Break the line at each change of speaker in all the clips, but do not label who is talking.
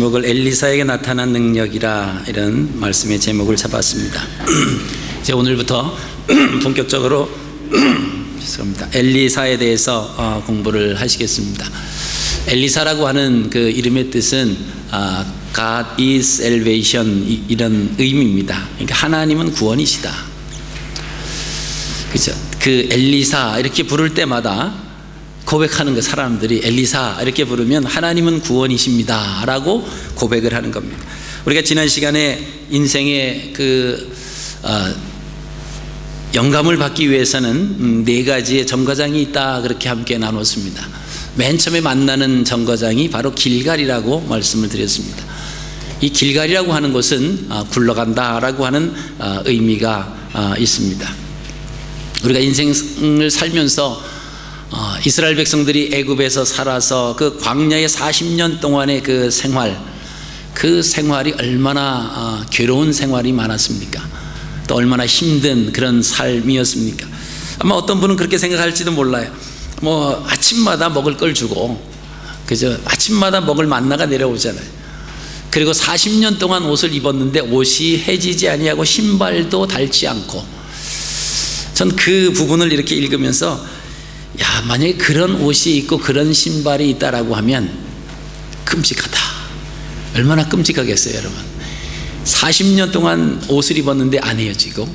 제목을 엘리사에게 나타난 능력이라, 이런 말씀의 제목을 잡았습니다. 이제 오늘부터 본격적으로 죄송합니다. 엘리사에 대해서 공부를 하시겠습니다. 엘리사라고 하는 그 이름의 뜻은 God is salvation, 이런 의미입니다. 그러니까 하나님은 구원이시다. 그죠? 그 엘리사 이렇게 부를 때마다 고백하는 거, 사람들이 엘리사 이렇게 부르면 하나님은 구원이십니다 라고 고백을 하는 겁니다. 우리가 지난 시간에 인생의 영감을 받기 위해서는 네 가지의 정거장이 있다, 그렇게 함께 나눴습니다. 맨 처음에 만나는 정거장이 바로 길갈이라고 말씀을 드렸습니다. 이 길갈이라고 하는 곳은 굴러간다 라고 하는 의미가 있습니다. 우리가 인생을 살면서 이스라엘 백성들이 애굽에서 살아서 그 광야의 40년 동안의 그 생활이 얼마나 괴로운 생활이 많았습니까? 또 얼마나 힘든 그런 삶이었습니까? 아마 어떤 분은 그렇게 생각할지도 몰라요. 뭐 아침마다 먹을 걸 주고, 그죠? 아침마다 먹을 만나가 내려오잖아요. 그리고 40년 동안 옷을 입었는데 옷이 해지지 아니하고 신발도 닳지 않고, 전 그 부분을 이렇게 읽으면서 만약에 그런 옷이 있고 그런 신발이 있다라고 하면 끔찍하다. 얼마나 끔찍하겠어요, 여러분. 40년 동안 옷을 입었는데 안 헤어지고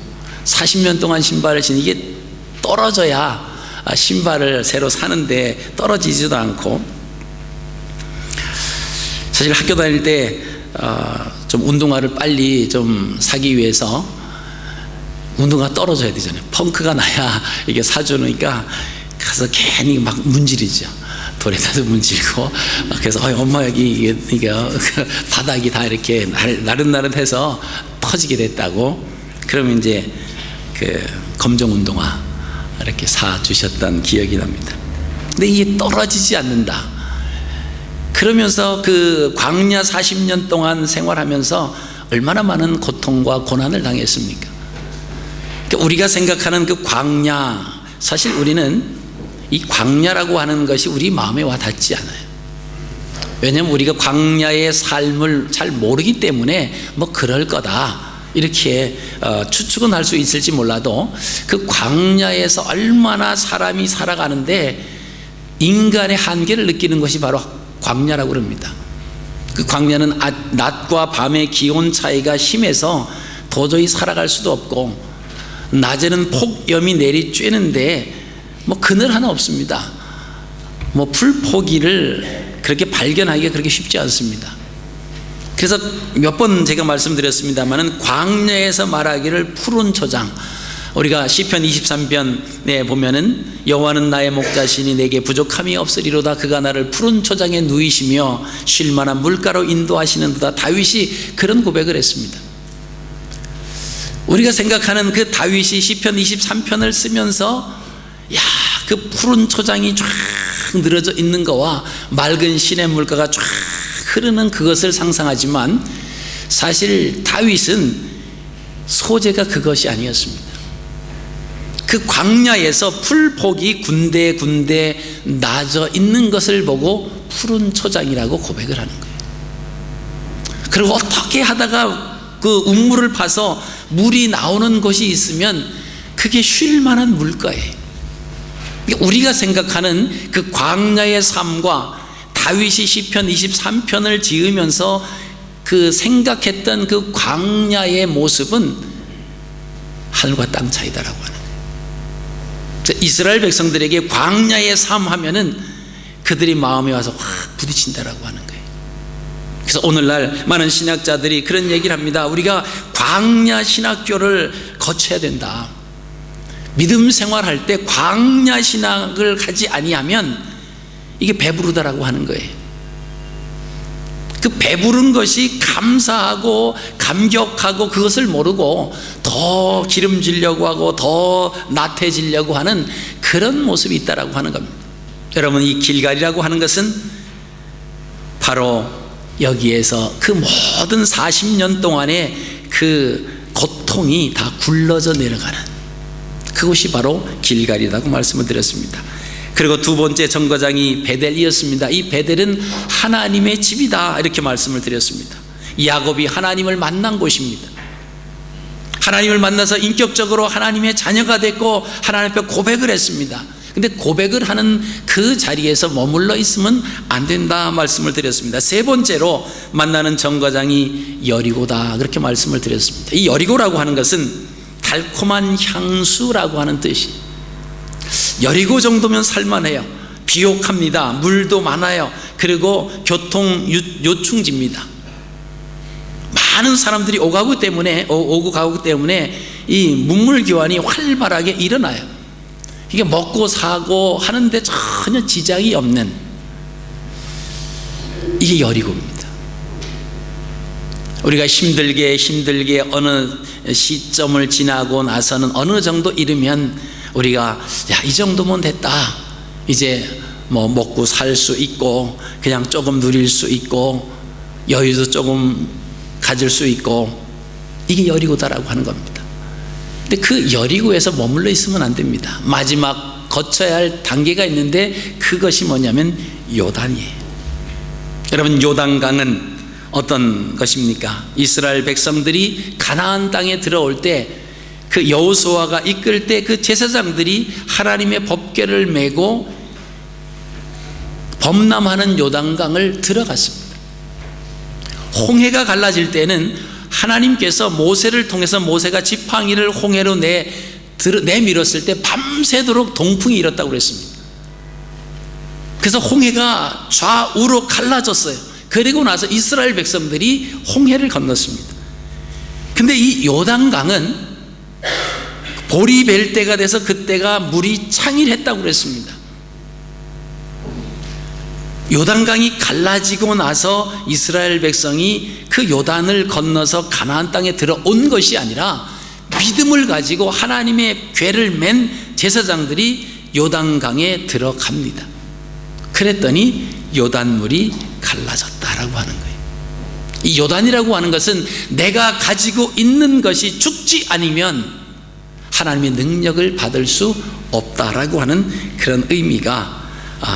40년 동안 신발을 신는, 이게 떨어져야 신발을 새로 사는데 떨어지지도 않고. 사실 학교 다닐 때 좀 운동화를 빨리 좀 사기 위해서 운동화 떨어져야 되잖아요. 펑크가 나야 이게 사주니까 가서 괜히 막 문지르죠. 돌에다도 문지르고. 그래서 엄마 여기 이게 바닥이 다 이렇게 나릇나릇해서 터지게 됐다고. 그러면 이제 그 검정 운동화 이렇게 사 주셨던 기억이 납니다. 근데 이게 떨어지지 않는다. 그러면서 그 광야 40년 동안 생활하면서 얼마나 많은 고통과 고난을 당했습니까? 그러니까 우리가 생각하는 그 광야, 사실 우리는 이 광야라고 하는 것이 우리 마음에 와 닿지 않아요. 왜냐하면 우리가 광야의 삶을 잘 모르기 때문에 뭐 그럴 거다 이렇게 추측은 할 수 있을지 몰라도, 그 광야에서 얼마나 사람이 살아가는데 인간의 한계를 느끼는 것이 바로 광야라고 그럽니다. 그 광야는 낮과 밤의 기온 차이가 심해서 도저히 살아갈 수도 없고, 낮에는 폭염이 내리쬐는데 뭐 그늘 하나 없습니다. 뭐 풀포기를 그렇게 발견하기가 그렇게 쉽지 않습니다. 그래서 몇 번 제가 말씀드렸습니다마는 광야에서 말하기를 푸른 초장, 우리가 시편 23편에 보면은 여호와는 나의 목자시니 내게 부족함이 없으리로다. 그가 나를 푸른 초장에 누이시며 쉴 만한 물가로 인도하시는도다. 다윗이 그런 고백을 했습니다. 우리가 생각하는 그 다윗이 시편 23편을 쓰면서 그 푸른 초장이 쫙 늘어져 있는 거와 맑은 시냇물가가 쫙 흐르는 그것을 상상하지만, 사실 다윗은 소재가 그것이 아니었습니다. 그 광야에서 풀폭이 군데군데 나져 있는 것을 보고 푸른 초장이라고 고백을 하는 거예요. 그리고 어떻게 하다가 그 우물을 파서 물이 나오는 곳이 있으면 그게 쉴 만한 물가예요. 우리가 생각하는 그 광야의 삶과 다윗이 시편 23편을 지으면서 그 생각했던 그 광야의 모습은 하늘과 땅 차이다라고 하는 거예요. 이스라엘 백성들에게 광야의 삶 하면은 그들이 마음에 와서 확 부딪힌다라고 하는 거예요. 그래서 오늘날 많은 신학자들이 그런 얘기를 합니다. 우리가 광야 신학교를 거쳐야 된다. 믿음 생활할 때 광야 신학을 가지 아니하면 이게 배부르다라고 하는 거예요. 그 배부른 것이 감사하고 감격하고 그것을 모르고 더 기름지려고 하고 더 나태해지려고 하는 그런 모습이 있다라고 하는 겁니다. 여러분, 이 길갈이라고 하는 것은 바로 여기에서 그 모든 40년 동안의 그 고통이 다 굴러져 내려가는 그것이 바로 길갈이라고 말씀을 드렸습니다. 그리고 두 번째 정거장이 베델이었습니다. 이 베델은 하나님의 집이다 이렇게 말씀을 드렸습니다. 야곱이 하나님을 만난 곳입니다. 하나님을 만나서 인격적으로 하나님의 자녀가 됐고 하나님 앞에 고백을 했습니다. 근데 고백을 하는 그 자리에서 머물러 있으면 안 된다 말씀을 드렸습니다. 세 번째로 만나는 정거장이 여리고다 그렇게 말씀을 드렸습니다. 이 여리고라고 하는 것은 달콤한 향수라고 하는 뜻이. 여리고 정도면 살만해요. 비옥합니다. 물도 많아요. 그리고 교통 요충지입니다. 많은 사람들이 오고 가고 때문에 이 문물 교환이 활발하게 일어나요. 이게 먹고 사고 하는데 전혀 지장이 없는, 이게 여리고입니다. 우리가 힘들게 어느 시점을 지나고 나서는 어느 정도 이르면 우리가 이 정도면 됐다, 이제 뭐 먹고 살 수 있고 그냥 조금 누릴 수 있고 여유도 조금 가질 수 있고, 이게 여리고다라고 하는 겁니다. 근데 그 여리고에서 머물러 있으면 안 됩니다. 마지막 거쳐야 할 단계가 있는데 그것이 뭐냐면 요단이에요. 여러분, 요단강은 어떤 것입니까? 이스라엘 백성들이 가나안 땅에 들어올 때 그 여호수아가 이끌 때 그 제사장들이 하나님의 법궤를 메고 범람하는 요단강을 들어갔습니다. 홍해가 갈라질 때는 하나님께서 모세를 통해서 모세가 지팡이를 홍해로 내밀었을 때 밤새도록 동풍이 일었다고 그랬습니다. 그래서 홍해가 좌우로 갈라졌어요. 그리고 나서 이스라엘 백성들이 홍해를 건넜습니다. 근데 이 요단강은 볼이 뵐 때가 돼서 그때가 물이 창일했다고 그랬습니다. 요단강이 갈라지고 나서 이스라엘 백성이 그 요단을 건너서 가나안 땅에 들어온 것이 아니라 믿음을 가지고 하나님의 궤를 맨 제사장들이 요단강에 들어갑니다. 그랬더니 요단물이 갈라졌다라고 하는 거예요. 이 요단이라고 하는 것은 내가 가지고 있는 것이 죽지 않으면 하나님의 능력을 받을 수 없다라고 하는 그런 의미가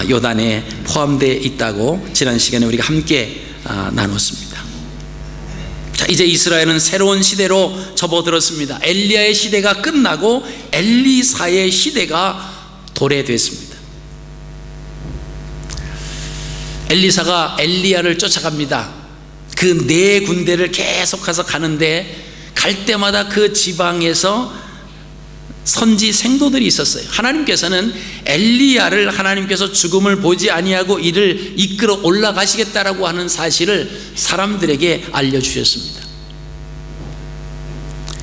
요단에 포함되어 있다고 지난 시간에 우리가 함께 나눴습니다. 자, 이제 이스라엘은 새로운 시대로 접어들었습니다. 엘리야의 시대가 끝나고 엘리사의 시대가 도래됐습니다. 엘리사가 엘리야를 쫓아갑니다. 그 네 군데를 계속해서 가는데 갈 때마다 그 지방에서 선지 생도들이 있었어요. 하나님께서는 엘리야를 하나님께서 죽음을 보지 아니하고 이를 이끌어 올라가시겠다라고 하는 사실을 사람들에게 알려주셨습니다.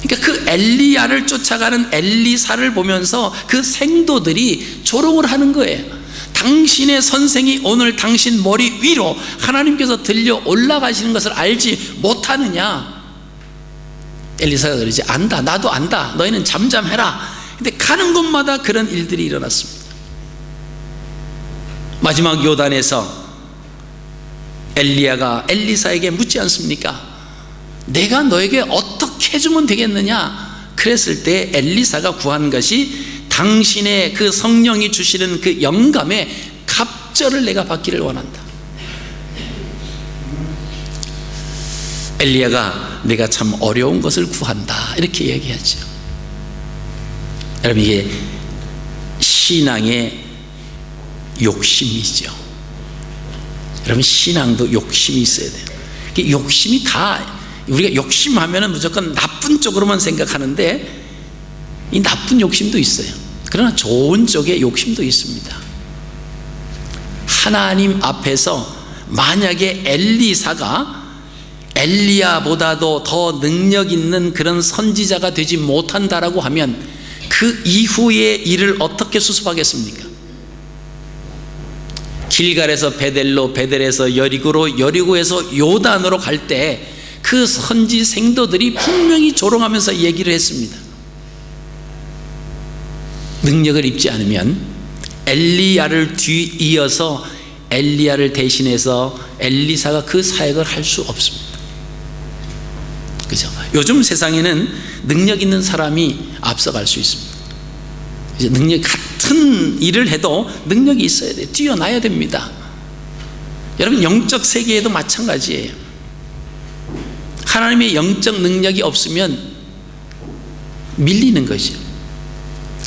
그러니까 그 엘리야를 쫓아가는 엘리사를 보면서 그 생도들이 조롱을 하는 거예요. 당신의 선생이 오늘 당신 머리 위로 하나님께서 들려 올라가시는 것을 알지 못하느냐? 엘리사가 그러지, 안다, 나도 안다, 너희는 잠잠해라. 근데 가는 곳마다 그런 일들이 일어났습니다. 마지막 요단에서 엘리야가 엘리사에게 묻지 않습니까? 내가 너에게 어떻게 해주면 되겠느냐? 그랬을 때 엘리사가 구한 것이 당신의 그 성령이 주시는 그 영감의 갑절을 내가 받기를 원한다. 엘리야가 내가 참 어려운 것을 구한다 이렇게 얘기하죠. 여러분, 이게 신앙의 욕심이죠. 여러분, 신앙도 욕심이 있어야 돼요. 욕심이 다, 우리가 욕심하면 무조건 나쁜 쪽으로만 생각하는데 이 나쁜 욕심도 있어요. 그러나 좋은 쪽의 욕심도 있습니다. 하나님 앞에서 만약에 엘리사가 엘리야보다도 더 능력 있는 그런 선지자가 되지 못한다라고 하면 그 이후의 일을 어떻게 수습하겠습니까? 길갈에서 베델로, 베델에서 여리고로, 여리고에서 요단으로 갈 때 그 선지 생도들이 분명히 조롱하면서 얘기를 했습니다. 능력을 입지 않으면 엘리야를 뒤이어서 엘리야를 대신해서 엘리사가 그 사역을 할 수 없습니다. 그죠? 요즘 세상에는 능력 있는 사람이 앞서갈 수 있습니다. 이제 능력 같은 같은 일을 해도 능력이 있어야 돼요. 뛰어나야 됩니다. 여러분, 영적 세계에도 마찬가지예요. 하나님의 영적 능력이 없으면 밀리는 거죠.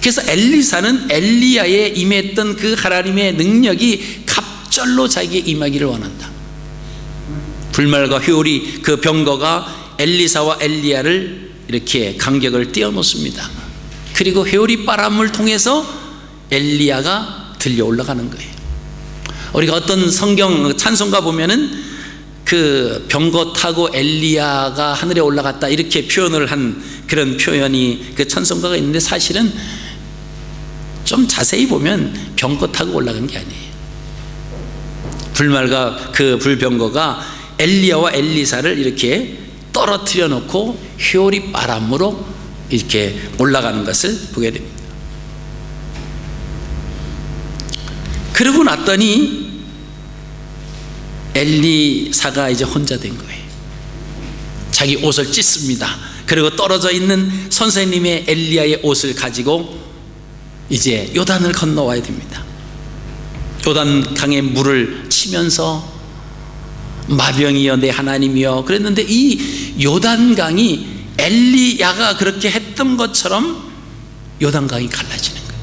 그래서 엘리사는 엘리야에 임했던 그 하나님의 능력이 갑절로 자기에게 임하기를 원한다. 불말과 회오리 그 병거가 엘리사와 엘리야를 이렇게 간격을 띄워놓습니다. 그리고 회오리 바람을 통해서 엘리야가 들려 올라가는 거예요. 우리가 어떤 성경 찬송가 보면은 그 병거 타고 엘리야가 하늘에 올라갔다 이렇게 표현을 한 그런 표현이 그 찬송가가 있는데, 사실은 좀 자세히 보면 병거 타고 올라간 게 아니에요. 불말과 그 불병거가 엘리야와 엘리사를 이렇게 떨어뜨려 놓고 회오리 바람으로 이렇게 올라가는 것을 보게 됩니다. 그러고 났더니 엘리사가 이제 혼자 된 거예요. 자기 옷을 찢습니다. 그리고 떨어져 있는 선생님의 엘리야의 옷을 가지고 이제 요단을 건너와야 됩니다. 요단강에 물을 치면서 마병이여 내 하나님이여 그랬는데, 이 요단강이 엘리야가 그렇게 했던 것처럼 요단강이 갈라지는 거예요.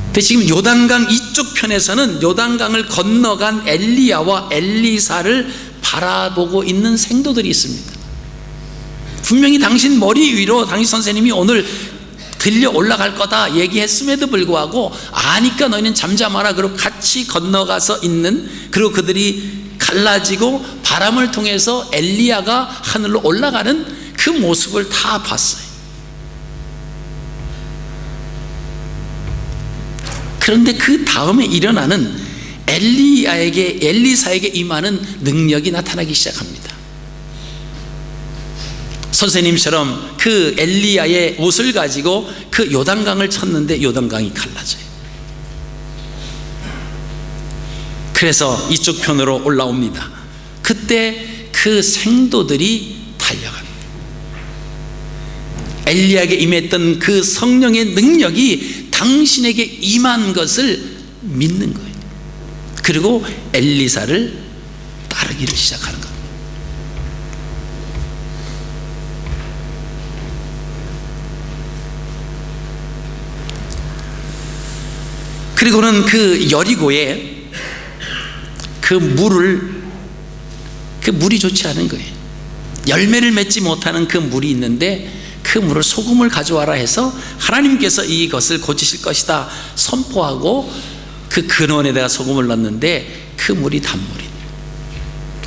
근데 지금 요단강 이쪽 편에서는 요단강을 건너간 엘리야와 엘리사를 바라보고 있는 생도들이 있습니다. 분명히 당신 머리 위로 당신 선생님이 오늘 들려 올라갈 거다 얘기했음에도 불구하고 아니까 너희는 잠잠하라 그러고 같이 건너가서 있는, 그리고 그들이 갈라지고 바람을 통해서 엘리야가 하늘로 올라가는 그 모습을 다 봤어요. 그런데 그 다음에 일어나는 엘리사에게 임하는 능력이 나타나기 시작합니다. 선생님처럼 그 엘리야의 옷을 가지고 그 요단강을 쳤는데 요단강이 갈라져요. 그래서 이쪽 편으로 올라옵니다. 그때 그 생도들이 달려갑니다. 엘리야에게 임했던 그 성령의 능력이 당신에게 임한 것을 믿는 거예요. 그리고 엘리사를 따르기를 시작하는 겁니다. 그리고는 그 여리고에 그 물이 좋지 않은 거예요. 열매를 맺지 못하는 그 물이 있는데, 그 물을 소금을 가져와라 해서 하나님께서 이것을 고치실 것이다 선포하고 그 근원에다가 소금을 넣었는데 그 물이 단물이에요.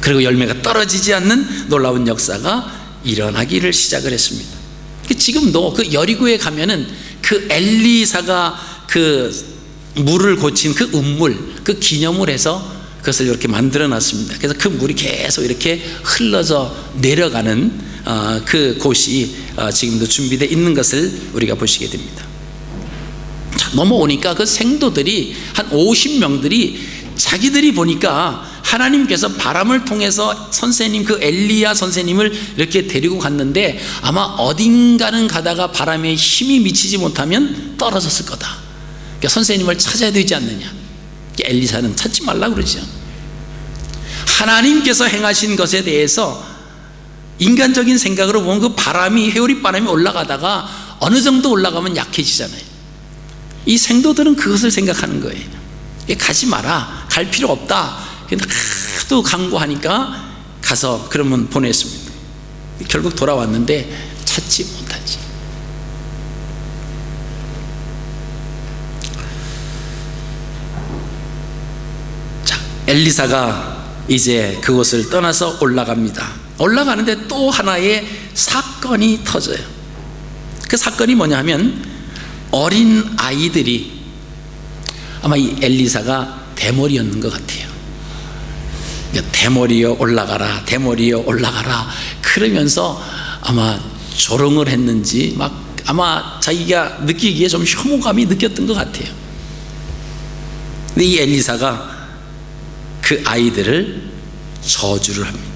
그리고 열매가 떨어지지 않는 놀라운 역사가 일어나기를 시작을 했습니다. 지금도 그 여리고에 가면은 그 엘리사가 그 물을 고친 그 운물, 그 기념을 해서 그것을 이렇게 만들어 놨습니다. 그래서 그 물이 계속 이렇게 흘러져 내려가는 그 곳이 지금도 준비되어 있는 것을 우리가 보시게 됩니다. 자, 넘어오니까 그 생도들이 한 50명들이 자기들이 보니까 하나님께서 바람을 통해서 선생님, 그 엘리야 선생님을 이렇게 데리고 갔는데 아마 어딘가는 가다가 바람에 힘이 미치지 못하면 떨어졌을 거다. 그러니까 선생님을 찾아야 되지 않느냐. 엘리사는 찾지 말라고 그러죠. 하나님께서 행하신 것에 대해서 인간적인 생각으로 보면 그 바람이, 회오리 바람이 올라가다가 어느 정도 올라가면 약해지잖아요. 이 생도들은 그것을 생각하는 거예요. 가지 마라, 갈 필요 없다. 근데 하도 강구하니까 가서 그러면 보냈습니다. 결국 돌아왔는데 찾지 못하지. 자, 엘리사가 이제 그곳을 떠나서 올라갑니다. 올라가는데 또 하나의 사건이 터져요. 그 사건이 뭐냐 하면, 어린 아이들이, 아마 이 엘리사가 대머리였는 것 같아요. 대머리여 올라가라, 대머리여 올라가라 그러면서 아마 조롱을 했는지 막 아마 자기가 느끼기에 좀 혐오감이 느꼈던 것 같아요. 근데 이 엘리사가 그 아이들을 저주를 합니다.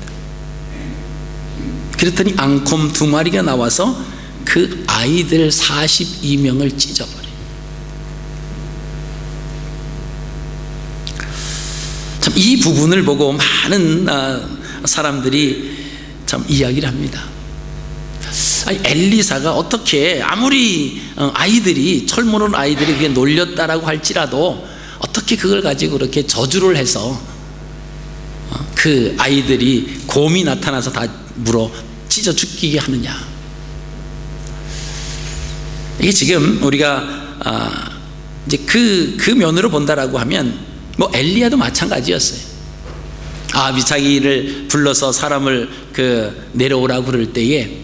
그랬더니 앙콤 2마리가 나와서 그 아이들 42명을 찢어버려요. 이 부분을 보고 많은 사람들이 참 이야기를 합니다. 아니, 엘리사가 어떻게 아무리 아이들이 철모는 아이들이 그게 놀렸다라고 할지라도 어떻게 그걸 가지고 그렇게 저주를 해서 그 아이들이 곰이 나타나서 다 물어 찢어 죽이게 하느냐. 이게 지금 우리가 이제 그 면으로 본다라고 하면 뭐 엘리야도 마찬가지였어요. 자기를 불러서 사람을 내려오라고 그럴 때에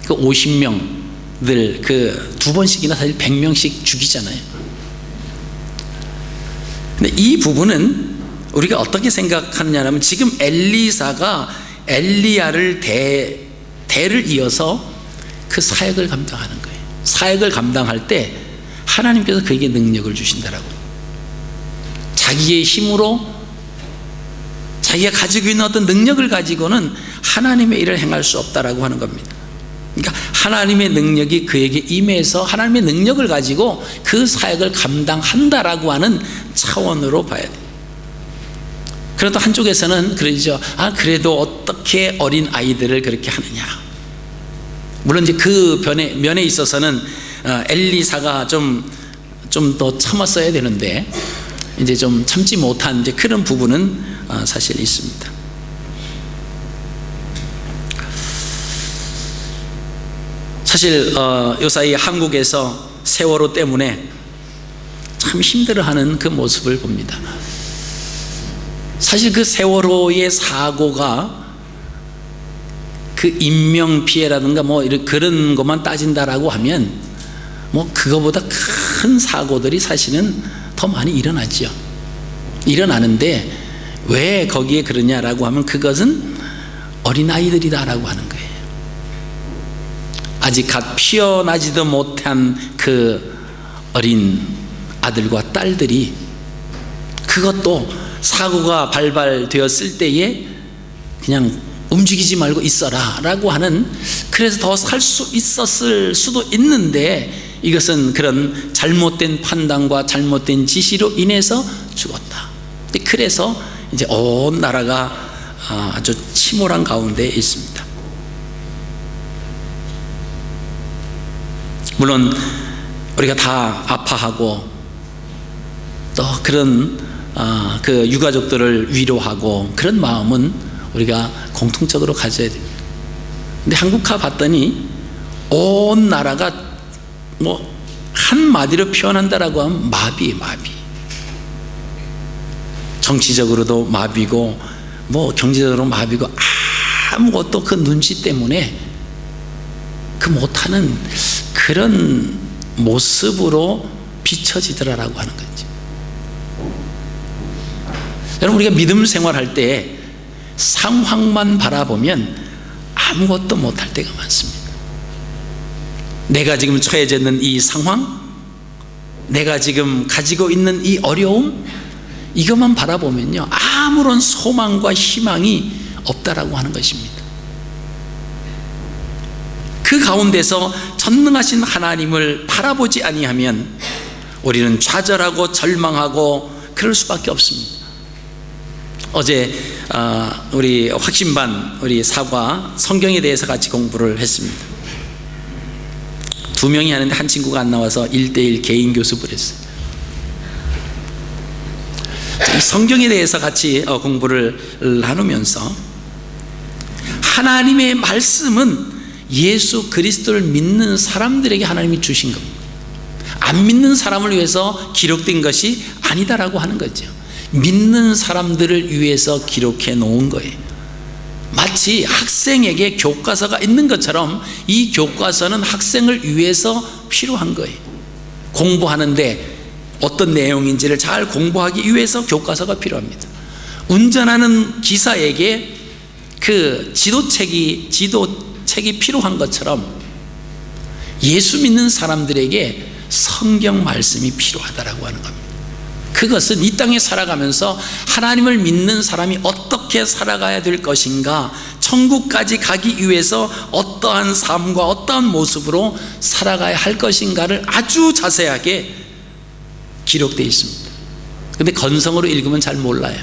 그 50명들 두 번씩이나 사실 100명씩 죽이잖아요. 근데 이 부분은 우리가 어떻게 생각하느냐면 지금 엘리사가 엘리야를 대를 이어서 그 사역을 감당하는 거예요. 사역을 감당할 때 하나님께서 그에게 능력을 주신다라고. 자기의 힘으로 자기가 가지고 있는 어떤 능력을 가지고는 하나님의 일을 행할 수 없다라고 하는 겁니다. 그러니까 하나님의 능력이 그에게 임해서 하나님의 능력을 가지고 그 사역을 감당한다라고 하는 차원으로 봐야 돼요. 그래도 한쪽에서는 그러죠. 그래도 어떻게 어린 아이들을 그렇게 하느냐. 물론 이제 그 면에 있어서는 엘리사가 좀 더 참았어야 되는데 이제 좀 참지 못한 이제 그런 부분은 사실 있습니다. 사실 요사이 한국에서 세월호 때문에 참 힘들어하는 그 모습을 봅니다. 사실 그 세월호의 사고가 그 인명피해라든가 뭐 이런 그런 것만 따진다라고 하면 뭐 그거보다 큰 사고들이 사실은 더 많이 일어나죠. 일어나는데 왜 거기에 그러냐라고 하면 그것은 어린아이들이다라고 하는 거예요. 아직 갓 피어나지도 못한 그 어린 아들과 딸들이 그것도 사고가 발발되었을 때에 그냥 움직이지 말고 있어라 라고 하는, 그래서 더 살 수 있었을 수도 있는데 이것은 그런 잘못된 판단과 잘못된 지시로 인해서 죽었다. 그래서 이제 온 나라가 아주 침울한 가운데 있습니다. 물론 우리가 다 아파하고 또 그런 그 유가족들을 위로하고 그런 마음은 우리가 공통적으로 가져야 됩니다. 근데 한국화 봤더니 온 나라가 뭐 한마디로 표현한다라고 하면 마비. 정치적으로도 마비고 뭐 경제적으로 마비고 아무것도 그 눈치 때문에 그 못하는 그런 모습으로 비춰지더라라고 하는 거지. 여러분, 우리가 믿음 생활할 때 상황만 바라보면 아무것도 못할 때가 많습니다. 내가 지금 처해져 있는 이 상황, 내가 지금 가지고 있는 이 어려움, 이것만 바라보면요 아무런 소망과 희망이 없다라고 하는 것입니다. 그 가운데서 전능하신 하나님을 바라보지 아니하면 우리는 좌절하고 절망하고 그럴 수밖에 없습니다. 어제 우리 확신반 우리 사과 성경에 대해서 같이 공부를 했습니다. 2명이 하는데 한 친구가 안 나와서 1:1 개인 교습을 했어요. 이 성경에 대해서 같이 공부를 나누면서 하나님의 말씀은 예수 그리스도를 믿는 사람들에게 하나님이 주신 겁니다. 안 믿는 사람을 위해서 기록된 것이 아니다라고 하는 거죠. 믿는 사람들을 위해서 기록해 놓은 거예요. 마치 학생에게 교과서가 있는 것처럼 이 교과서는 학생을 위해서 필요한 거예요. 공부하는데 어떤 내용인지를 잘 공부하기 위해서 교과서가 필요합니다. 운전하는 기사에게 그 지도책이 필요한 것처럼 예수 믿는 사람들에게 성경 말씀이 필요하다라고 하는 겁니다. 그것은 이 땅에 살아가면서 하나님을 믿는 사람이 어떻게 살아가야 될 것인가, 천국까지 가기 위해서 어떠한 삶과 어떠한 모습으로 살아가야 할 것인가를 아주 자세하게 기록되어 있습니다. 근데 건성으로 읽으면 잘 몰라요.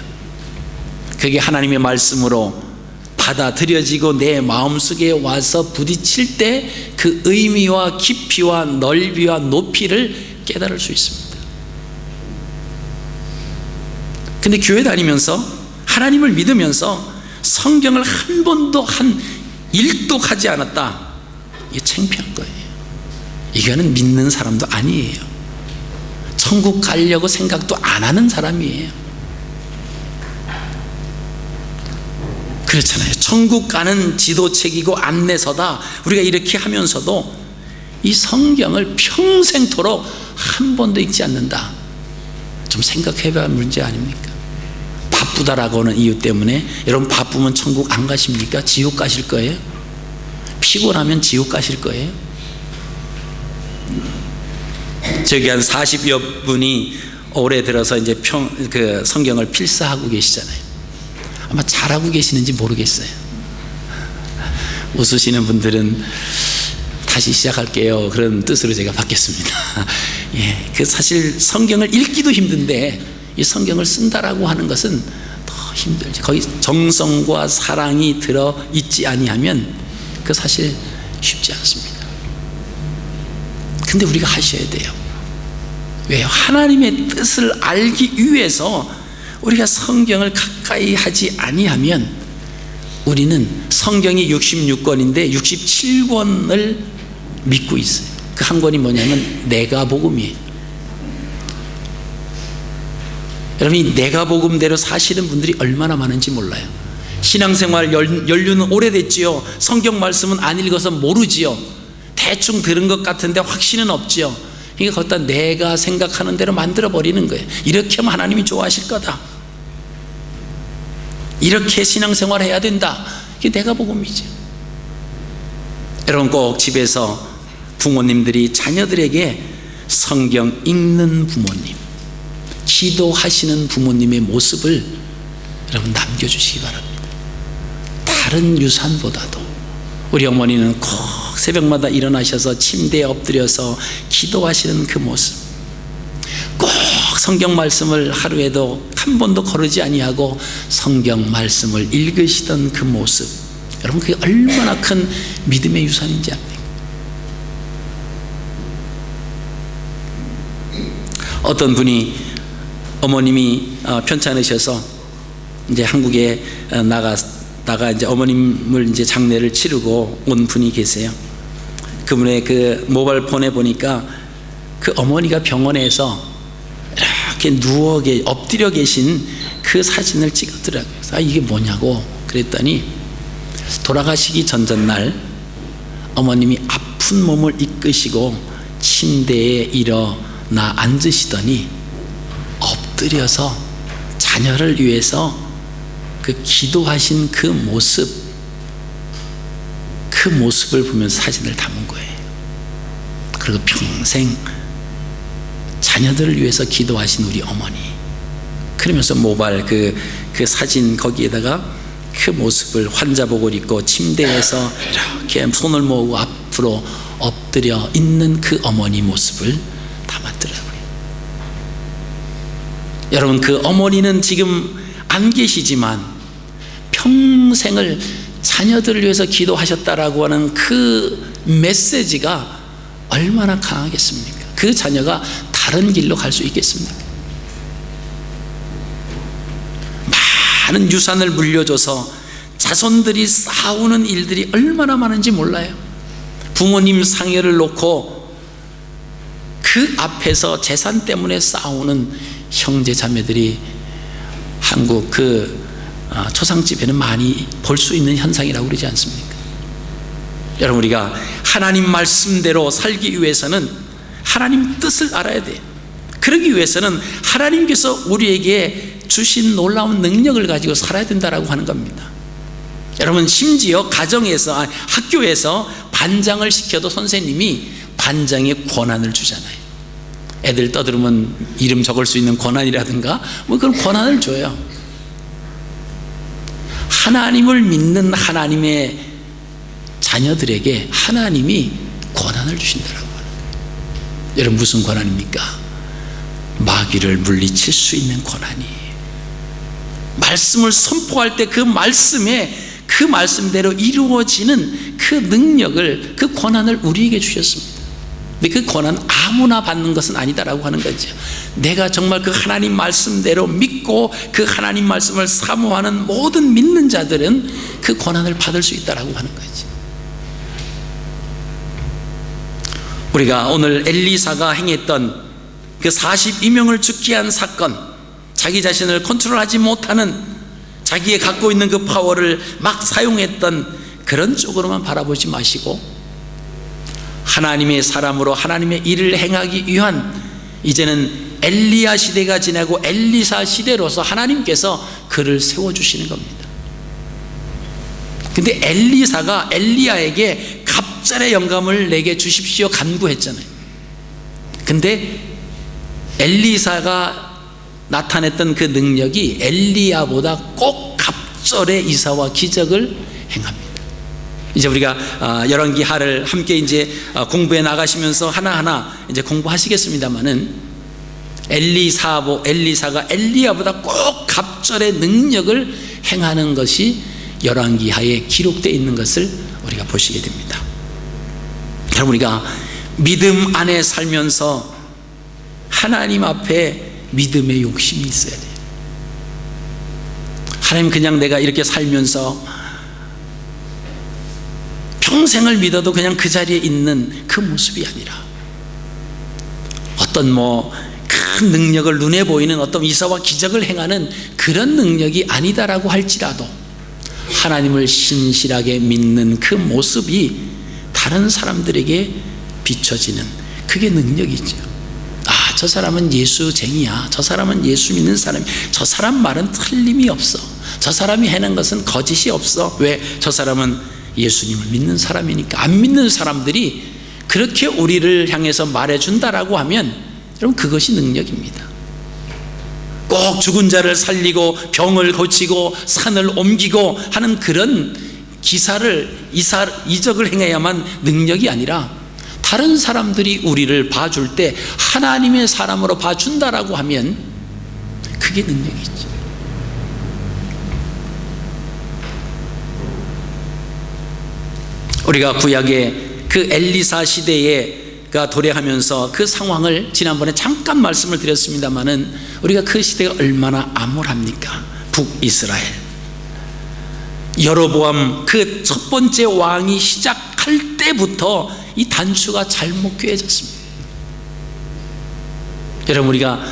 그게 하나님의 말씀으로 받아들여지고 내 마음속에 와서 부딪힐 때 그 의미와 깊이와 넓이와 높이를 깨달을 수 있습니다. 근데 교회 다니면서 하나님을 믿으면서 성경을 한 번도 한 일독하지 않았다, 이게 창피한 거예요. 이거는 믿는 사람도 아니에요. 천국 가려고 생각도 안 하는 사람이에요. 그렇잖아요. 천국 가는 지도책이고 안내서다, 우리가 이렇게 하면서도 이 성경을 평생토록 한 번도 읽지 않는다, 좀 생각해봐야 할 문제 아닙니까? 바쁘다라고 하는 이유 때문에 여러분 바쁘면 천국 안 가십니까? 지옥 가실 거예요? 피곤하면 지옥 가실 거예요? 저기 한 40여 분이 올해 들어서 이제 그 성경을 필사하고 계시잖아요. 아마 잘하고 계시는지 모르겠어요. 웃으시는 분들은 다시 시작할게요, 그런 뜻으로 제가 받겠습니다. 예, 그 사실 성경을 읽기도 힘든데 이 성경을 쓴다라고 하는 것은 더 힘들죠. 거기 정성과 사랑이 들어 있지 아니하면 그 사실 쉽지 않습니다. 근데 우리가 하셔야 돼요. 왜요? 하나님의 뜻을 알기 위해서 우리가 성경을 가까이 하지 아니하면 우리는 성경이 66권인데 67권을 믿고 있어요. 그 한 권이 뭐냐면 내가복음이에요. 여러분, 이 내가복음대로 사시는 분들이 얼마나 많은지 몰라요. 신앙생활 연륜은 오래됐지요. 성경 말씀은 안 읽어서 모르지요. 대충 들은 것 같은데 확신은 없지요. 그러니까 거기다 내가 생각하는 대로 만들어버리는 거예요. 이렇게 하면 하나님이 좋아하실 거다, 이렇게 신앙생활 해야 된다, 이게 내가복음이죠. 여러분, 꼭 집에서 부모님들이 자녀들에게 성경 읽는 부모님, 기도하시는 부모님의 모습을 여러분 남겨주시기 바랍니다. 다른 유산보다도 우리 어머니는 꼭 새벽마다 일어나셔서 침대에 엎드려서 기도하시는 그 모습, 꼭 성경 말씀을 하루에도 한 번도 거르지 아니하고 성경 말씀을 읽으시던 그 모습, 여러분 그게 얼마나 큰 믿음의 유산인지 압니까? 어떤 분이 어머님이 편찮으셔서 이제 한국에 나가 이제 어머님을 이제 장례를 치르고 온 분이 계세요. 그분의 그 모바일 폰에 보니까 그 어머니가 병원에서 이렇게 엎드려 계신 그 사진을 찍었더라고요. 아, 이게 뭐냐고 그랬더니 돌아가시기 전날 어머님이 아픈 몸을 이끄시고 침대에 일어나 앉으시더니 엎드려서 자녀를 위해서 그 기도하신 그 모습을 보면서 사진을 담은 거예요. 그리고 평생 자녀들을 위해서 기도하신 우리 어머니, 그러면서 모바일 그 사진 거기에다가 그 모습을 환자복을 입고 침대에서 이렇게 손을 모으고 앞으로 엎드려 있는 그 어머니 모습을 담았더라고요. 여러분, 그 어머니는 지금 안 계시지만 평생을 자녀들을 위해서 기도하셨다라고 하는 그 메시지가 얼마나 강하겠습니까? 그 자녀가 다른 길로 갈 수 있겠습니까? 많은 유산을 물려줘서 자손들이 싸우는 일들이 얼마나 많은지 몰라요. 부모님 상여를 놓고 그 앞에서 재산 때문에 싸우는 형제 자매들이 한국 초상집에는 많이 볼 수 있는 현상이라고 그러지 않습니까? 여러분, 우리가 하나님 말씀대로 살기 위해서는 하나님 뜻을 알아야 돼요. 그러기 위해서는 하나님께서 우리에게 주신 놀라운 능력을 가지고 살아야 된다라고 하는 겁니다. 여러분, 심지어 가정에서 학교에서 반장을 시켜도 선생님이 반장의 권한을 주잖아요. 애들 떠들으면 이름 적을 수 있는 권한이라든가 뭐 그런 권한을 줘요. 하나님을 믿는 하나님의 자녀들에게 하나님이 권한을 주신다라고 하는 거예요. 여러분, 무슨 권한입니까? 마귀를 물리칠 수 있는 권한이에요. 말씀을 선포할 때 그 그 말씀대로 이루어지는 그 능력을, 그 권한을 우리에게 주셨습니다. 근데 그 권한 아무나 받는 것은 아니다라고 하는 거죠. 내가 정말 그 하나님 말씀대로 믿고 그 하나님 말씀을 사모하는 모든 믿는 자들은 그 권한을 받을 수 있다라고 하는 거죠. 우리가 오늘 엘리사가 행했던 그 42명을 죽게 한 사건, 자기 자신을 컨트롤하지 못하는, 자기의 갖고 있는 그 파워를 막 사용했던 그런 쪽으로만 바라보지 마시고, 하나님의 사람으로 하나님의 일을 행하기 위한, 이제는 엘리야 시대가 지나고 엘리사 시대로서 하나님께서 그를 세워주시는 겁니다. 근데 엘리사가 엘리야에게 갑절의 영감을 내게 주십시오 간구했잖아요. 근데 엘리사가 나타냈던 그 능력이 엘리야보다 꼭 갑절의 이사와 기적을 행합니다. 이제 우리가 열왕기 하를 함께 이제 공부해 나가시면서 하나하나 이제 공부하시겠습니다만은, 엘리사가 엘리야보다 꼭 갑절의 능력을 행하는 것이 열왕기 하에 기록되어 있는 것을 우리가 보시게 됩니다. 여러분, 우리가 믿음 안에 살면서 하나님 앞에 믿음의 욕심이 있어야 돼요. 하나님, 그냥 내가 이렇게 살면서 평생을 믿어도 그냥 그 자리에 있는 그 모습이 아니라, 어떤 큰 능력을, 눈에 보이는 어떤 이사와 기적을 행하는 그런 능력이 아니다라고 할지라도 하나님을 신실하게 믿는 그 모습이 다른 사람들에게 비춰지는, 그게 능력이죠. 저 사람은 예수쟁이야, 저 사람은 예수 믿는 사람이, 저 사람 말은 틀림이 없어, 저 사람이 해낸 것은 거짓이 없어. 왜? 저 사람은 예수님을 믿는 사람이니까. 안 믿는 사람들이 그렇게 우리를 향해서 말해준다라고 하면, 여러분, 그것이 능력입니다. 꼭 죽은 자를 살리고 병을 고치고 산을 옮기고 하는 그런 이적을 행해야만 능력이 아니라, 다른 사람들이 우리를 봐줄 때 하나님의 사람으로 봐준다라고 하면 그게 능력이죠. 우리가 구약의 그 엘리사 시대가 도래하면서 그 상황을 지난번에 잠깐 말씀을 드렸습니다마는, 우리가 그 시대가 얼마나 암울합니까? 북이스라엘 여로보암 그 첫 번째 왕이 시작할 때부터 이 단추가 잘못 꿰어졌습니다. 여러분, 우리가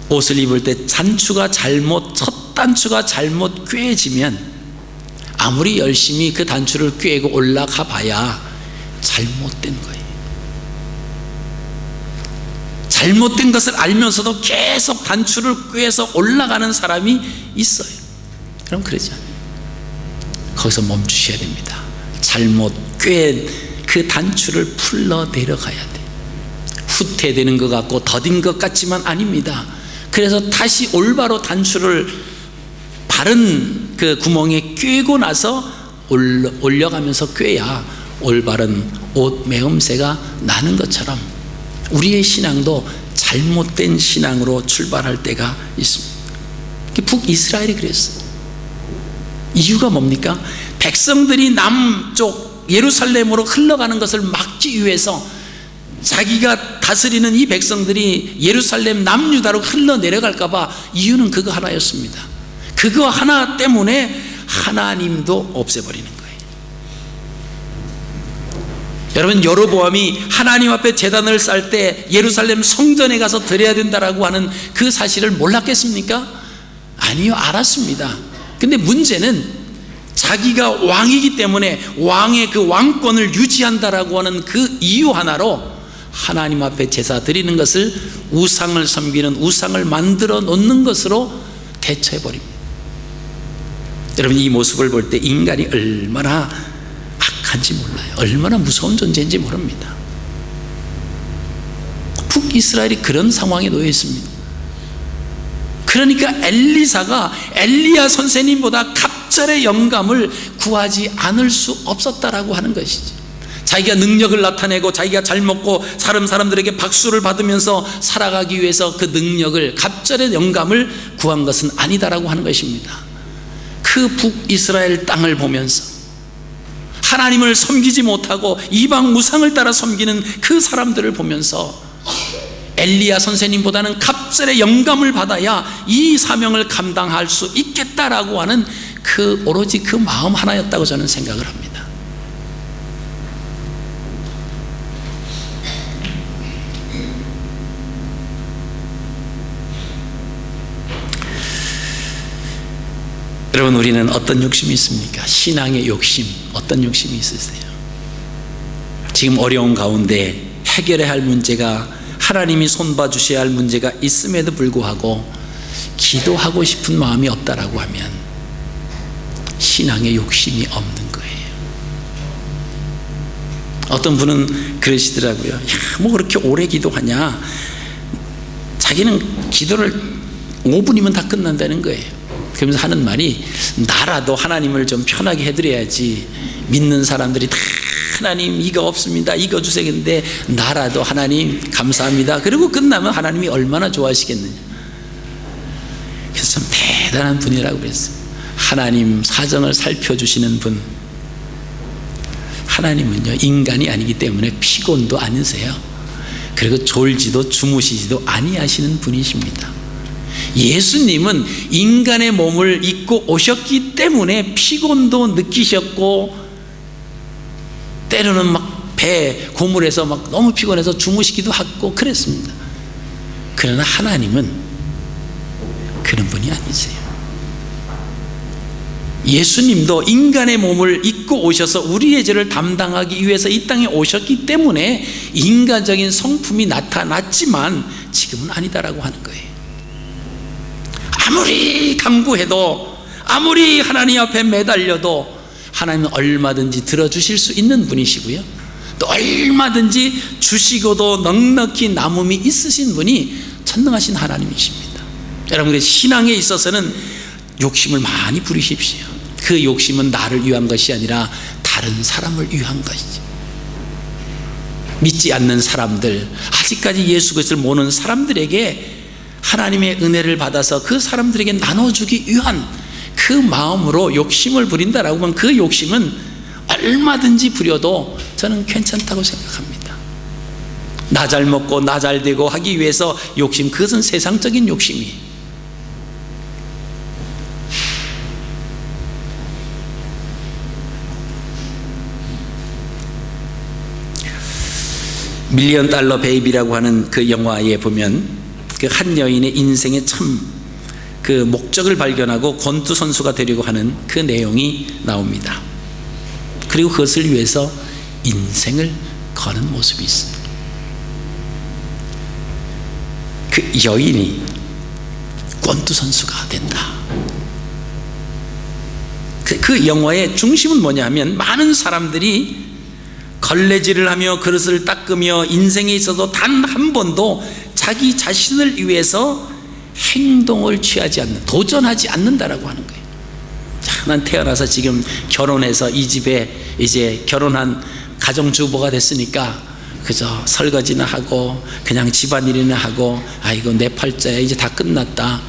옷을 입을 때 첫 단추가 잘못 꿰어지면 아무리 열심히 그 단추를 꿰고 올라가 봐야 잘못된 거예요. 잘못된 것을 알면서도 계속 단추를 꿰서 올라가는 사람이 있어요. 그럼 그러지 않아요. 거기서 멈추셔야 됩니다. 잘못 꿰 그 단추를 풀러 내려가야 돼. 후퇴되는 것 같고 더딘 것 같지만 아닙니다. 그래서 다시 올바로 단추를 바른 그 구멍에 꿰고 나서 올려가면서 꿰야 올바른 옷 매음새가 나는 것처럼, 우리의 신앙도 잘못된 신앙으로 출발할 때가 있습니다. 북이스라엘이 그랬어요. 이유가 뭡니까? 백성들이 남쪽 예루살렘으로 흘러가는 것을 막기 위해서, 자기가 다스리는 이 백성들이 예루살렘 남유다로 흘러내려갈까 봐, 이유는 그거 하나였습니다. 그거 하나 때문에 하나님도 없애버리는 거예요. 여러분, 여로보암이 하나님 앞에 제단을 쌓을 때 예루살렘 성전에 가서 드려야 된다라고 하는 그 사실을 몰랐겠습니까? 아니요, 알았습니다. 근데 문제는 자기가 왕이기 때문에 왕의 그 왕권을 유지한다라고 하는 그 이유 하나로 하나님 앞에 제사 드리는 것을 우상을 섬기는, 우상을 만들어 놓는 것으로 대처해버립니다. 여러분, 이 모습을 볼 때 인간이 얼마나 악한지 몰라요. 얼마나 무서운 존재인지 모릅니다. 북이스라엘이 그런 상황에 놓여 있습니다. 그러니까 엘리사가 엘리야 선생님보다 갑절의 영감을 구하지 않을 수 없었다라고 하는 것이죠. 자기가 능력을 나타내고 자기가 잘 먹고 사람들에게 박수를 받으면서 살아가기 위해서 그 능력을, 갑절의 영감을 구한 것은 아니다라고 하는 것입니다. 그 북이스라엘 땅을 보면서 하나님을 섬기지 못하고 이방 우상을 따라 섬기는 그 사람들을 보면서 엘리야 선생님보다는 갑절의 영감을 받아야 이 사명을 감당할 수 있겠다라고 하는 그 오로지 그 마음 하나였다고 저는 생각을 합니다. 여러분, 우리는 어떤 욕심이 있습니까? 신앙의 욕심, 어떤 욕심이 있으세요? 지금 어려운 가운데 해결해야 할 문제가, 하나님이 손봐 주셔야 할 문제가 있음에도 불구하고 기도하고 싶은 마음이 없다라고 하면 신앙의 욕심이 없는 거예요. 어떤 분은 그러시더라고요. 야, 뭐 그렇게 오래 기도하냐? 자기는 기도를 5분이면 다 끝난다는 거예요. 그러면서 하는 말이, 나라도 하나님을 좀 편하게 해드려야지. 믿는 사람들이 다 하나님 이거 없습니다, 이거 주세요. 근데 나라도 하나님 감사합니다. 그리고 끝나면 하나님이 얼마나 좋아하시겠느냐. 그래서 참 대단한 분이라고 그랬어요. 하나님 사정을 살펴주시는 분. 하나님은요, 인간이 아니기 때문에 피곤도 아니세요. 그리고 졸지도 주무시지도 아니하시는 분이십니다. 예수님은 인간의 몸을 입고 오셨기 때문에 피곤도 느끼셨고, 때로는 막 배 고물에서 막 너무 피곤해서 주무시기도 하고 그랬습니다. 그러나 하나님은 그런 분이 아니세요. 예수님도 인간의 몸을 입고 오셔서 우리의 죄를 담당하기 위해서 이 땅에 오셨기 때문에 인간적인 성품이 나타났지만 지금은 아니다라고 하는 거예요. 아무리 간구해도, 아무리 하나님 앞에 매달려도 하나님은 얼마든지 들어주실 수 있는 분이시고요, 또 얼마든지 주시고도 넉넉히 남음이 있으신 분이 전능하신 하나님이십니다. 여러분의 신앙에 있어서는 욕심을 많이 부리십시오. 그 욕심은 나를 위한 것이 아니라 다른 사람을 위한 것이죠. 믿지 않는 사람들, 아직까지 예수 그리스도를 모르는 사람들에게 하나님의 은혜를 받아서 그 사람들에게 나눠주기 위한 그 마음으로 욕심을 부린다라고 하면 그 욕심은 얼마든지 부려도 저는 괜찮다고 생각합니다. 나 잘 먹고 나 잘 되고 하기 위해서 욕심, 그것은 세상적인 욕심이에요. 밀리언 달러 베이비라고 하는 그 영화에 보면 그 한 여인의 인생의 참 그 목적을 발견하고 권투 선수가 되려고 하는 그 내용이 나옵니다. 그리고 그것을 위해서 인생을 거는 모습이 있습니다. 그 여인이 권투 선수가 된다. 그 영화의 중심은 뭐냐 하면, 많은 사람들이 걸레질을 하며 그릇을 닦으며 인생에 있어서 단 한 번도 자기 자신을 위해서 행동을 취하지 않는, 도전하지 않는다라고 하는 거예요. 자, 난 태어나서 지금 결혼해서 이 집에 이제 결혼한 가정주부가 됐으니까 그저 설거지나 하고 그냥 집안일이나 하고, 아이고 내 팔자야 이제 다 끝났다.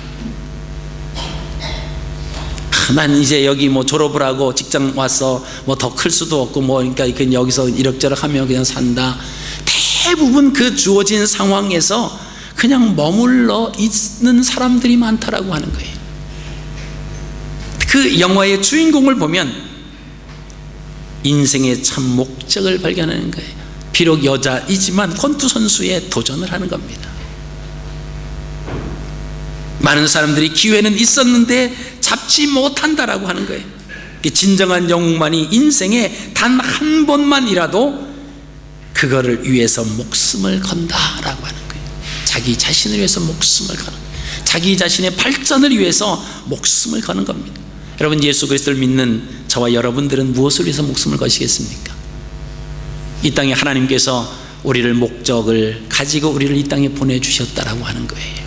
난 이제 여기 뭐 졸업을 하고 직장 와서 뭐 더 클 수도 없고 뭐 그러니까 여기서 이럭저럭 하며 그냥 산다. 대부분 그 주어진 상황에서 그냥 머물러 있는 사람들이 많다라고 하는 거예요. 그 영화의 주인공을 보면 인생의 참 목적을 발견하는 거예요. 비록 여자이지만 권투 선수에 도전을 하는 겁니다. 많은 사람들이 기회는 있었는데 잡지 못한다라고 하는 거예요. 진정한 영웅만이 인생에 단 한 번만이라도 그거를 위해서 목숨을 건다라고 하는 거예요. 자기 자신을 위해서 목숨을 거는 거예요. 자기 자신의 발전을 위해서 목숨을 거는 겁니다. 여러분, 예수 그리스도를 믿는 저와 여러분들은 무엇을 위해서 목숨을 거시겠습니까? 이 땅에 하나님께서 우리를 목적을 가지고 우리를 이 땅에 보내주셨다라고 하는 거예요.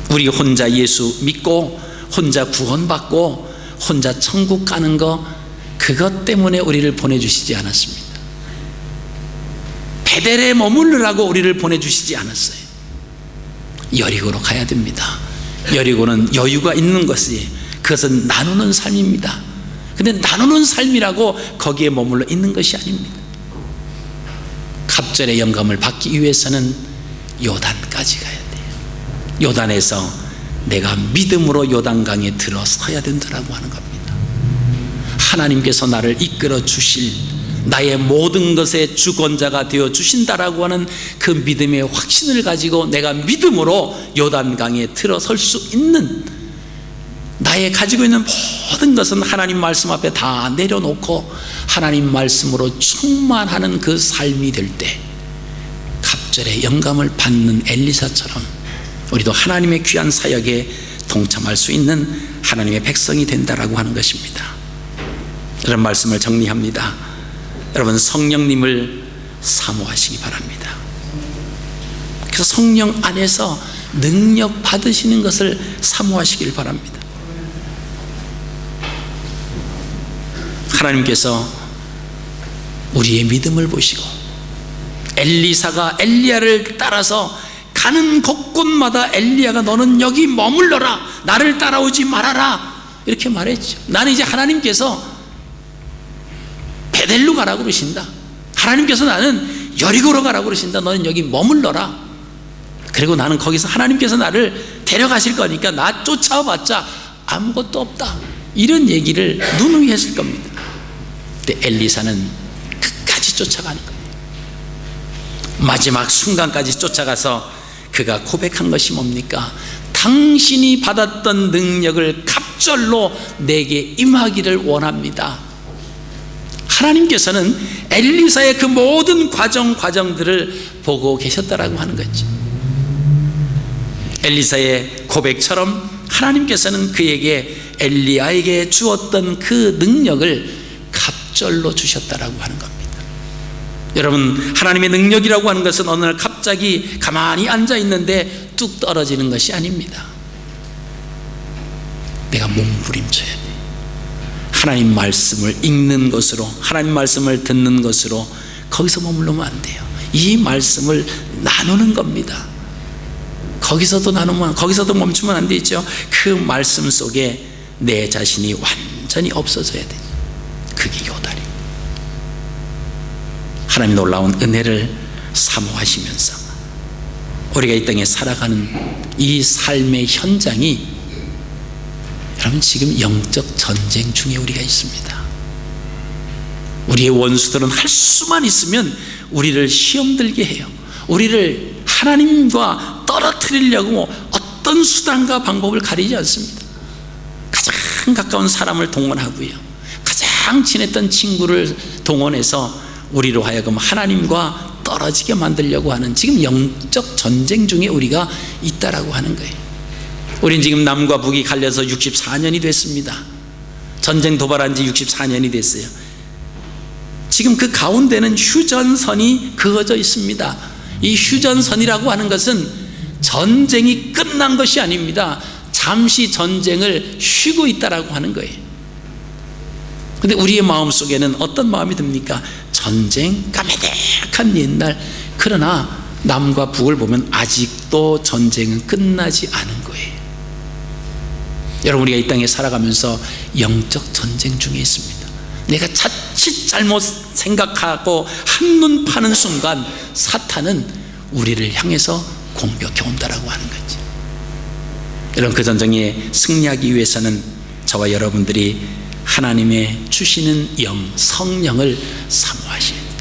우리 혼자 예수 믿고 혼자 구원받고 혼자 천국 가는 거, 그것 때문에 우리를 보내주시지 않았습니다. 베델에 머무르라고 우리를 보내주시지 않았어요. 여리고로 가야 됩니다. 여리고는 여유가 있는 것이, 그것은 나누는 삶입니다. 근데 나누는 삶이라고 거기에 머물러 있는 것이 아닙니다. 갑절의 영감을 받기 위해서는 요단까지 가야 돼요. 요단에서 내가 믿음으로 요단강에 들어서야 된다라고 하는 겁니다. 하나님께서 나를 이끌어 주실, 나의 모든 것의 주권자가 되어 주신다라고 하는 그 믿음의 확신을 가지고 내가 믿음으로 요단강에 들어설 수 있는, 나의 가지고 있는 모든 것은 하나님 말씀 앞에 다 내려놓고 하나님 말씀으로 충만하는 그 삶이 될 때, 갑절의 영감을 받는 엘리사처럼 우리도 하나님의 귀한 사역에 동참할 수 있는 하나님의 백성이 된다라고 하는 것입니다. 이런 말씀을 정리합니다. 여러분, 성령님을 사모하시기 바랍니다. 그래서 성령 안에서 능력 받으시는 것을 사모하시길 바랍니다. 하나님께서 우리의 믿음을 보시고 엘리사가 엘리야를 따라서 가는 곳곳마다 엘리야가 너는 여기 머물러라, 나를 따라오지 말아라, 이렇게 말했죠. 나는 이제 하나님께서 베델로 가라고 그러신다, 하나님께서 나는 여리고로 가라고 그러신다, 너는 여기 머물러라, 그리고 나는 거기서 하나님께서 나를 데려가실 거니까 나 쫓아와봤자 아무것도 없다, 이런 얘기를 누누이 했을 겁니다. 근데 엘리사는 끝까지 쫓아가는 거예요. 마지막 순간까지 쫓아가서 그가 고백한 것이 뭡니까? 당신이 받았던 능력을 갑절로 내게 임하기를 원합니다. 하나님께서는 엘리사의 그 모든 과정들을 보고 계셨다라고 하는 거죠. 엘리사의 고백처럼 하나님께서는 그에게, 엘리야에게 주었던 그 능력을 갑절로 주셨다라고 하는 겁니다. 여러분, 하나님의 능력이라고 하는 것은 어느 날 갑자기 가만히 앉아 있는데 뚝 떨어지는 것이 아닙니다. 내가 몸부림쳐야 돼. 하나님 말씀을 읽는 것으로, 하나님 말씀을 듣는 것으로 거기서 머물르면 안 돼요. 이 말씀을 나누는 겁니다. 거기서도 나누면, 거기서도 멈추면 안 되죠. 그 말씀 속에 내 자신이 완전히 없어져야 돼요. 그게 요단이에요. 하나님 놀라운 은혜를 사모하시면서 우리가 이 땅에 살아가는 이 삶의 현장이, 여러분, 지금 영적 전쟁 중에 우리가 있습니다. 우리의 원수들은 할 수만 있으면 우리를 시험 들게 해요. 우리를 하나님과 떨어뜨리려고 어떤 수단과 방법을 가리지 않습니다. 가장 가까운 사람을 동원하고요, 가장 친했던 친구를 동원해서 우리로 하여금 하나님과 떨어지게 만들려고 하는, 지금 영적 전쟁 중에 우리가 있다라고 하는 거예요. 우린 지금 남과 북이 갈려서 64년이 됐습니다. 전쟁 도발한 지 64년이 됐어요. 지금 그 가운데는 휴전선이 그어져 있습니다. 이 휴전선이라고 하는 것은 전쟁이 끝난 것이 아닙니다. 잠시 전쟁을 쉬고 있다라고 하는 거예요. 근데 우리의 마음속에는 어떤 마음이 듭니까? 전쟁, 까매득한 옛날. 그러나 남과 북을 보면 아직도 전쟁은 끝나지 않은 거예요. 여러분, 우리가 이 땅에 살아가면서 영적 전쟁 중에 있습니다. 내가 자칫 잘못 생각하고 한눈 파는 순간 사탄은 우리를 향해서 공격해 온다라고 하는 거죠. 여러분, 그 전쟁에 승리하기 위해서는 저와 여러분들이 하나님의 주시는 영, 성령을 사모하셔야 돼요.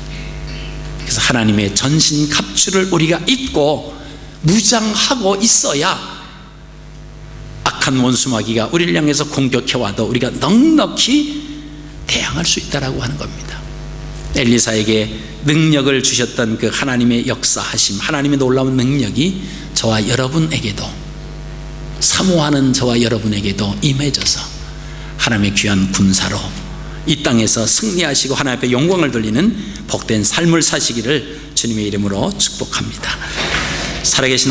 그래서 하나님의 전신 갑주를 우리가 입고 무장하고 있어야 악한 원수마귀가 우리를 향해서 공격해 와도 우리가 넉넉히 대항할 수 있다라고 하는 겁니다. 엘리사에게 능력을 주셨던 그 하나님의 역사하심, 하나님의 놀라운 능력이 저와 여러분에게도, 사모하는 저와 여러분에게도 임해져서 하나님의 귀한 군사로 이 땅에서 승리하시고 하나님 앞에 영광을 돌리는 복된 삶을 사시기를 주님의 이름으로 축복합니다. 살아계신